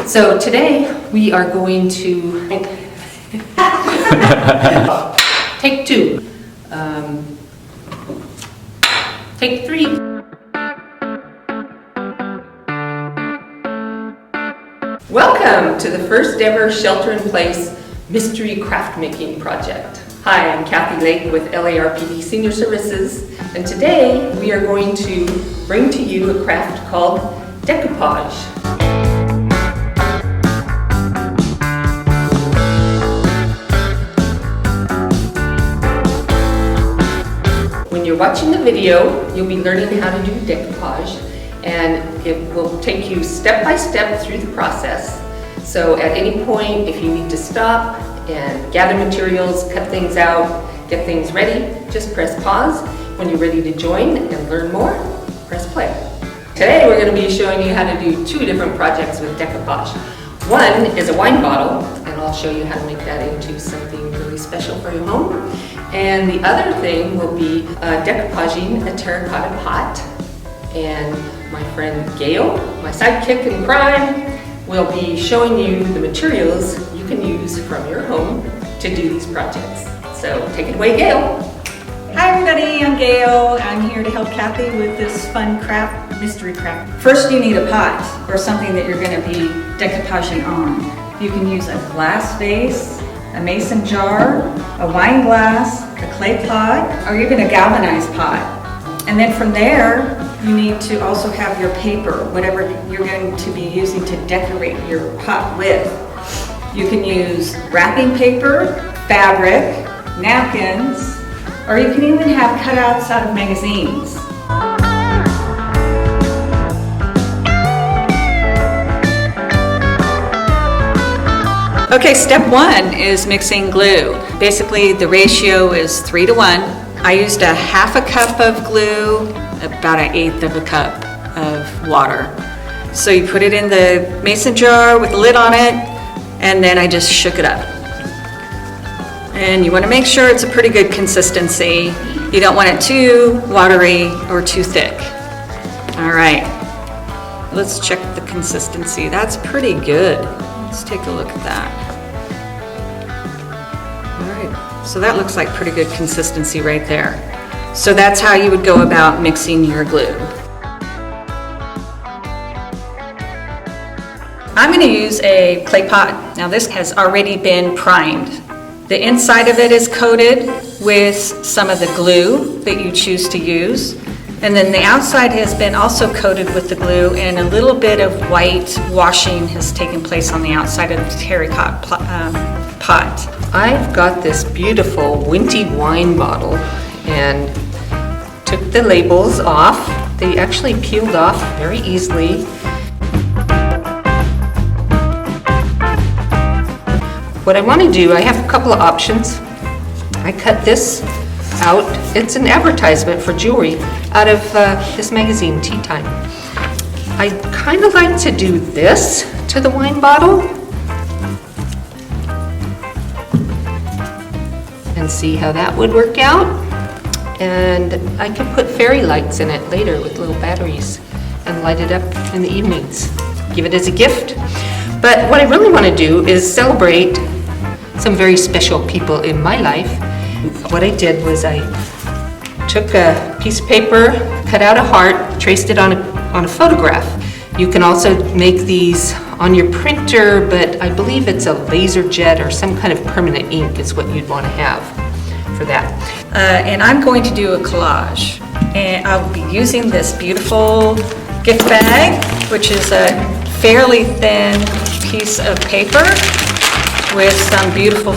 So today we are going to take two, take three. Welcome to the first ever shelter-in-place mystery craft making project. Hi, I'm Kathy Lake with LARPD Senior Services, and today we are going to bring to you a craft called Decoupage. When you're watching the video, you'll be learning how to do decoupage, and it will take you step by step through the process. So at any point, if you need to stop and gather materials, cut things out, get things ready, just press pause. When you're ready to join and learn more, press play. Today we're going to be showing you how to do two different projects with decoupage. One is a wine bottle, and I'll show you how to make that into something really special for your home. And the other thing will be decoupaging a terracotta pot. And my friend Gayle, my sidekick in crime, will be showing you the materials you can use from your home to do these projects. So take it away, Gayle. Hi everybody, I'm Gayle. I'm here to help Kathy with this fun craft, mystery craft. First you need a pot or something that you're going to be decoupaging on. You can use a glass vase, a mason jar, a wine glass, a clay pot, or even a galvanized pot. And then from there, you need to also have your paper, whatever you're going to be using to decorate your pot with. You can use wrapping paper, fabric, napkins, or you can even have cutouts out of magazines. Okay, step one is mixing glue. Basically, the ratio is 3 to 1. I used a half a cup of glue, about 1/8 of a cup of water. So you put it in the mason jar with the lid on it, and then I just shook it up. And you want to make sure it's a pretty good consistency. You don't want it too watery or too thick. All right, let's check the consistency. That's pretty good. Let's take a look at that. All right, so that looks like pretty good consistency right there. So that's how you would go about mixing your glue. I'm going to use a clay pot. Now this has already been primed. The inside of it is coated with some of the glue that you choose to use. And then the outside has been also coated with the glue, and a little bit of white washing has taken place on the outside of the terracotta pot. I've got this beautiful Winty wine bottle and took the labels off. They actually peeled off very easily. What I want to do, I have a couple of options. I cut this out. It's an advertisement for jewelry out of this magazine, Tea Time. I kind of like to do this to the wine bottle and see how that would work out. And I could put fairy lights in it later with little batteries and light it up in the evenings. Give it as a gift. But what I really want to do is celebrate some very special people in my life. What I did was I took a piece of paper, cut out a heart, traced it on a photograph. You can also make these on your printer, but I believe it's a laser jet or some kind of permanent ink is what you'd want to have for that. And I'm going to do a collage. And I'll be using this beautiful gift bag, which is a fairly thin piece of paper with some beautiful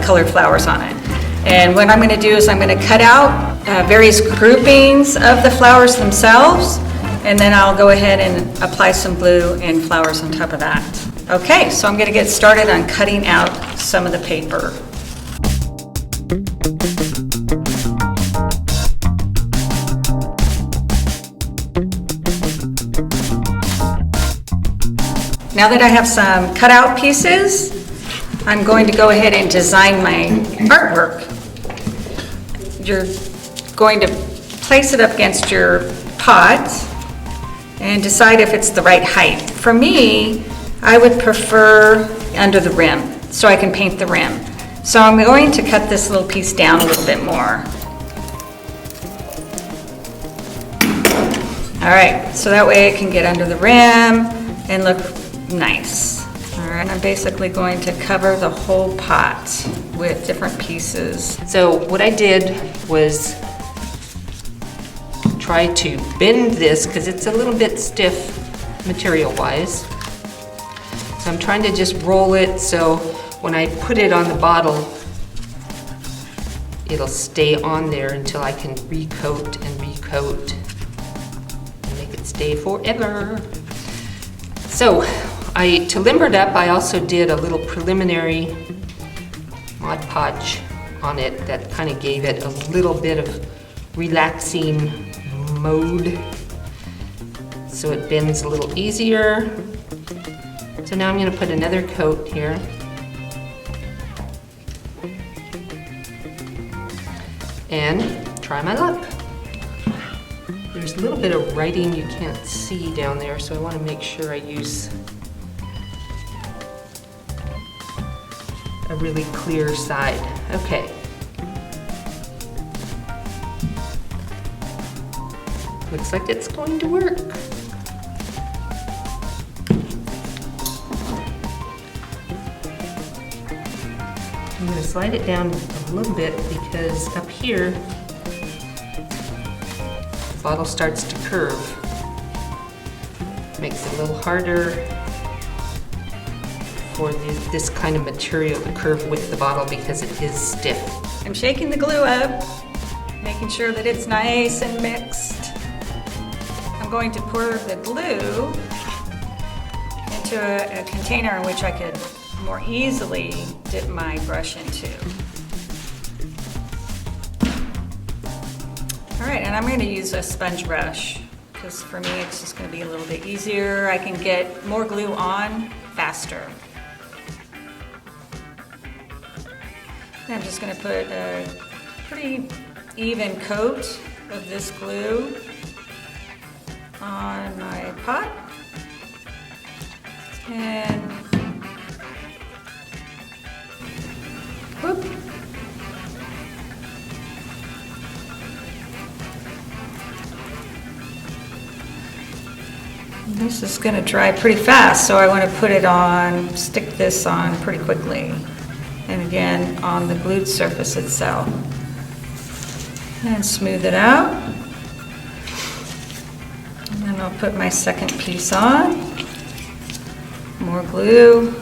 colored flowers on it. And what I'm going to do is I'm going to cut out various groupings of the flowers themselves, and then I'll go ahead and apply some glue and flowers on top of that. Okay, so I'm going to get started on cutting out some of the paper. Now that I have some cutout pieces, I'm going to go ahead and design my artwork. You're going to place it up against your pot and decide if it's the right height. For me, I would prefer under the rim, so I can paint the rim. So I'm going to cut this little piece down a little bit more. All right, so that way it can get under the rim and look nice. All right, I'm basically going to cover the whole pot with different pieces. So what I did was try to bend this because it's a little bit stiff material-wise. So I'm trying to just roll it so when I put it on the bottle, it'll stay on there until I can recoat and recoat and make it stay forever. So to limber it up, I also did a little preliminary Mod Podge on it that kind of gave it a little bit of relaxing mode, so it bends a little easier. So now I'm going to put another coat here. And try my luck. There's a little bit of writing you can't see down there, so I want to make sure I use a really clear side. Okay. Looks like it's going to work. I'm going to slide it down a little bit because up here, the bottle starts to curve. Makes it a little harder for this kind of material to curve with the bottle because it is stiff. I'm shaking the glue up, making sure that it's nice and mixed. I'm going to pour the glue into a container in which I could more easily dip my brush into. All right, and I'm going to use a sponge brush because for me it's just going to be a little bit easier. I can get more glue on faster. And I'm just going to put a pretty even coat of this glue on my pot. And whoop. This is going to dry pretty fast, so I want to put it on, stick this on pretty quickly. And again, on the glued surface itself. And smooth it out. And then I'll put my second piece on. More glue.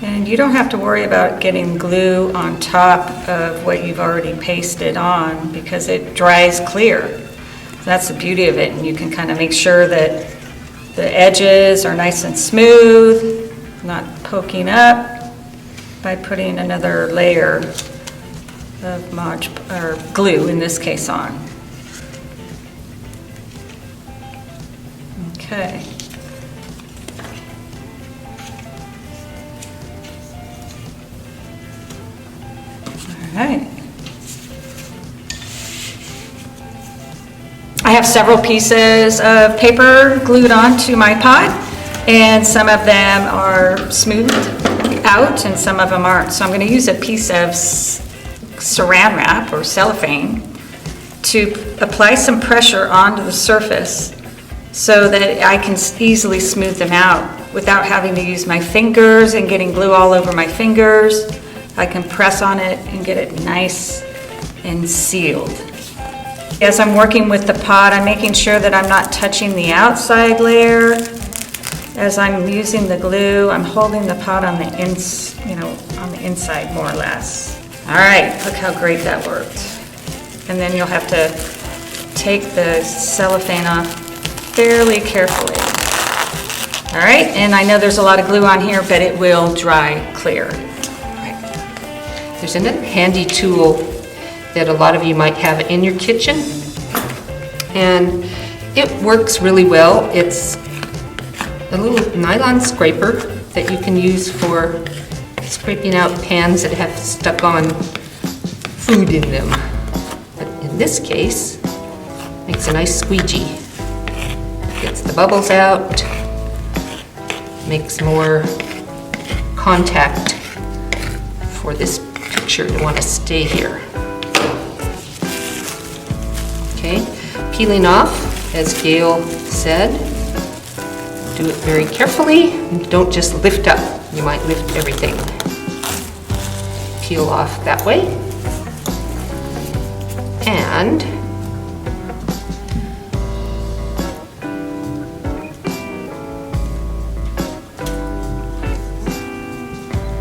And you don't have to worry about getting glue on top of what you've already pasted on because it dries clear. That's the beauty of it, and you can kind of make sure that the edges are nice and smooth, not poking up, by putting another layer of Mod or glue, in this case, on. Okay. All right. I have several pieces of paper glued onto my pot, and some of them are smoothed out and some of them aren't. So I'm going to use a piece of saran wrap or cellophane to apply some pressure onto the surface so that I can easily smooth them out without having to use my fingers and getting glue all over my fingers. I can press on it and get it nice and sealed. As I'm working with the pot, I'm making sure that I'm not touching the outside layer. As I'm using the glue, I'm holding the pot on the inside more or less. All right, look how great that worked. And then you'll have to take the cellophane off fairly carefully. All right, and I know there's a lot of glue on here, but it will dry clear. There's another handy tool that a lot of you might have in your kitchen, and it works really well. It's a little nylon scraper that you can use for scraping out pans that have stuck on food in them. But in this case, makes a nice squeegee. Gets the bubbles out, makes more contact for this picture to want to stay here. Okay, peeling off, as Gayle said, do it very carefully. Don't just lift up. You might lift everything. Peel off that way. And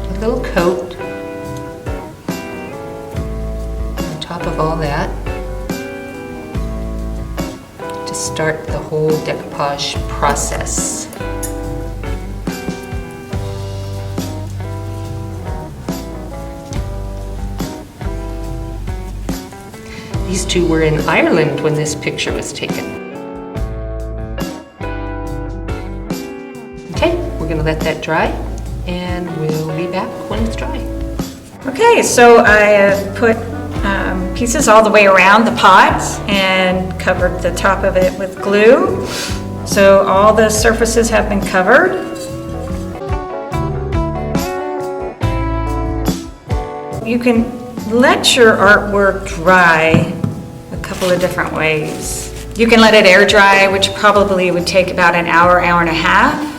a little coat on top of all that to start the whole decoupage process. These two were in Ireland when this picture was taken. Okay, we're gonna let that dry and we'll be back when it's dry. Okay, so I have put pieces all the way around the pot and covered the top of it with glue. So all the surfaces have been covered. You can let your artwork dry a couple of different ways. You can let it air dry, which probably would take about an hour, hour and a half.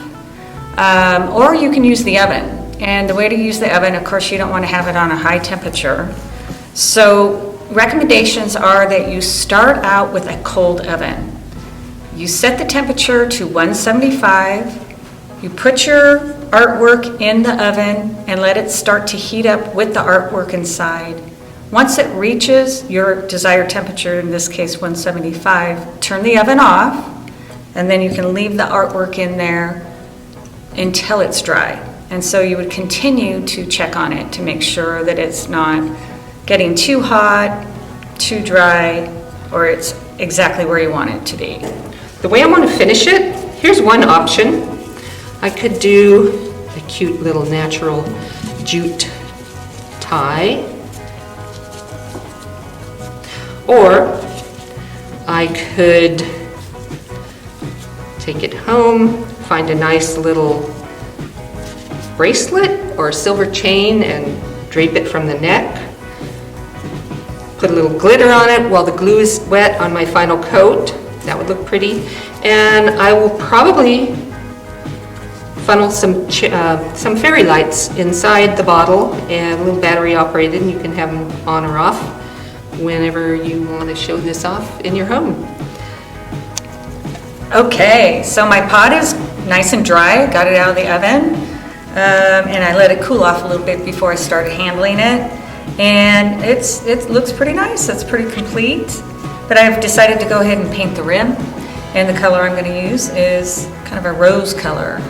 Or you can use the oven. And the way to use the oven, of course, you don't want to have it on a high temperature. So recommendations are that you start out with a cold oven. You set the temperature to 175. You put your artwork in the oven and let it start to heat up with the artwork inside. Once it reaches your desired temperature, in this case 175, turn the oven off, and then you can leave the artwork in there until it's dry. And so you would continue to check on it to make sure that it's not getting too hot, too dry, or it's exactly where you want it to be. The way I want to finish it, here's one option. I could do a cute little natural jute tie, or I could take it home, find a nice little bracelet or silver chain and drape it from the neck. Put a little glitter on it while the glue is wet on my final coat. That would look pretty. And I will probably funnel some fairy lights inside the bottle, and a little battery operated, and you can have them on or off whenever you want to show this off in your home. Okay, so my pot is nice and dry. Got it out of the oven, and I let it cool off a little bit before I started handling it. And it looks pretty nice. It's pretty complete. But I've decided to go ahead and paint the rim, and the color I'm going to use is kind of a rose color.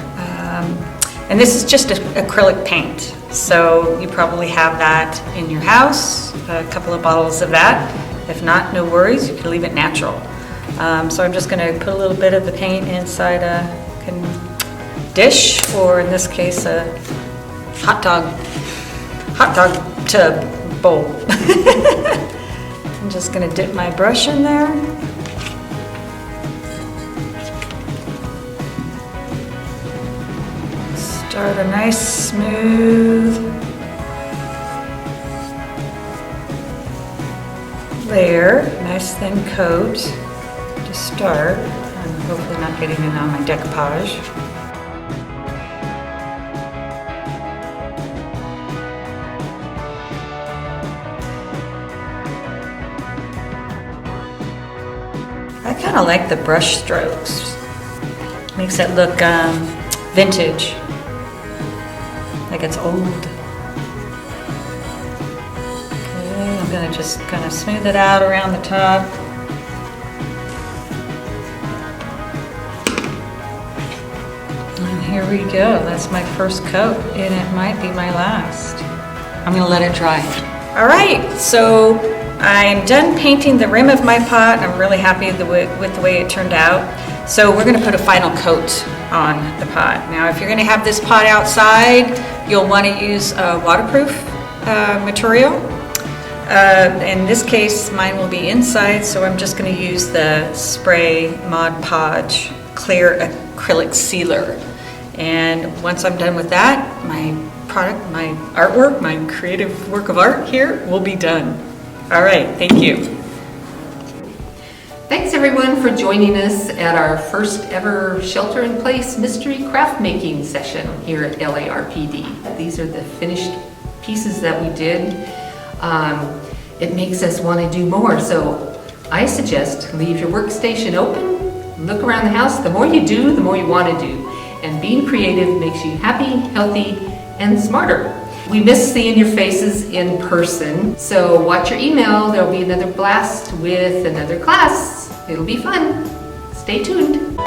And this is just acrylic paint, so you probably have that in your house, a couple of bottles of that. If not, no worries, you can leave it natural. So I'm just going to put a little bit of the paint inside a dish, or in this case a hot dog tub bowl. I'm just going to dip my brush in there. Start a nice smooth layer, nice thin coat to start. I'm hopefully not getting it on my decoupage. I kind of like the brush strokes. Makes it look vintage, like it's old. Okay, I'm gonna just kind of smooth it out around the top. And here we go. That's my first coat, and it might be my last. I'm gonna let it dry. All right, so I'm done painting the rim of my pot. I'm really happy with the way it turned out. So we're going to put a final coat on the pot. Now, if you're going to have this pot outside, you'll want to use a waterproof material. In this case, mine will be inside, so I'm just going to use the spray Mod Podge clear acrylic sealer. And once I'm done with that, my product, my artwork, my creative work of art here will be done. All right, thank you. Thanks everyone for joining us at our first ever shelter-in-place mystery craft making session here at LARPD. These are the finished pieces that we did. It makes us want to do more, so I suggest leave your workstation open, look around the house. The more you do, the more you want to do. And being creative makes you happy, healthy, and smarter. We miss seeing your faces in person, so watch your email. There'll be another blast with another class. It'll be fun. Stay tuned.